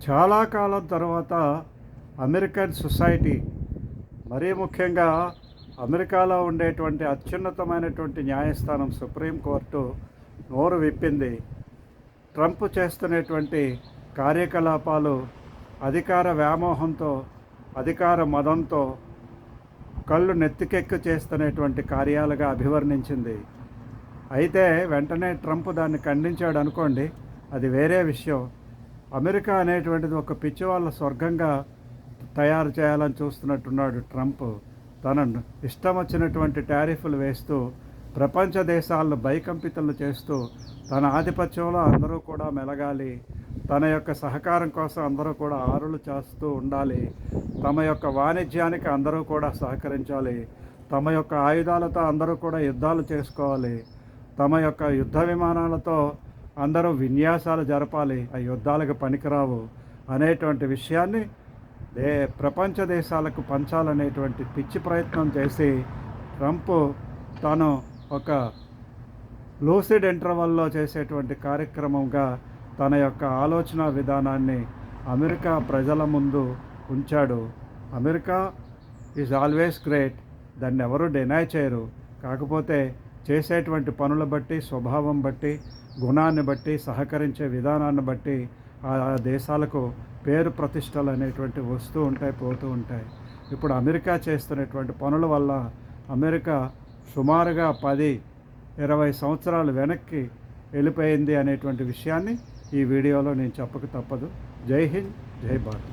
చాలా కాలం తర్వాత American society, మరీ ముఖ్యంగా అమెరికాలో ఉండేటువంటి అత్యున్నతమైనటువంటి న్యాయస్థానం సుప్రీంకోర్టు నోరు విప్పింది. ట్రంప్ చేస్తున్నటువంటి కార్యకలాపాలు అధికార వ్యామోహంతో, అధికార మదంతో కళ్ళు నెత్తికెక్కు చేస్తున్నటువంటి కార్యాలుగా అభివర్ణించింది. అయితే వెంటనే ట్రంప్ దాన్ని ఖండించాడు అనుకోండి, అది వేరే విషయం. అమెరికా అనేటువంటిది ఒక పిచ్చివాళ్ళ స్వర్గంగా తయారు చేయాలని చూస్తున్నట్టున్నాడు ట్రంప్. తన ఇష్టం వచ్చినటువంటి టారిఫ్లు వేస్తూ ప్రపంచ దేశాలను భయకంపితులు చేస్తూ తన ఆధిపత్యంలో అందరూ కూడా మెలగాలి, తన యొక్క సహకారం కోసం అందరూ కూడా ఆరులు చేస్తూ ఉండాలి, తమ యొక్క వాణిజ్యానికి అందరూ కూడా సహకరించాలి, తమ యొక్క ఆయుధాలతో అందరూ కూడా యుద్ధాలు చేసుకోవాలి, తమ యొక్క యుద్ధ విమానాలతో అందరూ విన్యాసాలు జరపాలి, ఆ యుద్ధాలకు పనికిరావు అనేటువంటి విషయాన్ని ప్రపంచ దేశాలకు పంచాలనేటువంటి పిచ్చి ప్రయత్నం చేసి ట్రంప్ తాను ఒక లూసిడ్ ఇంటర్వల్లో చేసేటువంటి కార్యక్రమంగా తన యొక్క ఆలోచన విధానాన్ని అమెరికా ప్రజల ముందు ఉంచాడు. అమెరికా ఈజ్ ఆల్వేస్ గ్రేట్, దాన్ని ఎవరు డినై చేయరు. కాకపోతే చేసేటువంటి పనుల బట్టి, స్వభావం బట్టి, గుణాన్ని బట్టి, సహకరించే విధానాన్ని బట్టి ఆ దేశాలకు పేరు ప్రతిష్టలు అనేటువంటి వస్తూ ఉంటాయి, పోతూ ఉంటాయి. ఇప్పుడు అమెరికా చేస్తున్నటువంటి పనుల వల్ల అమెరికా సుమారుగా 10-20 సంవత్సరాలు వెనక్కి వెళ్ళిపోయింది అనేటువంటి విషయాన్ని ఈ వీడియోలో నేను చెప్పక తప్పదు. జై హింద్, జై భారత్.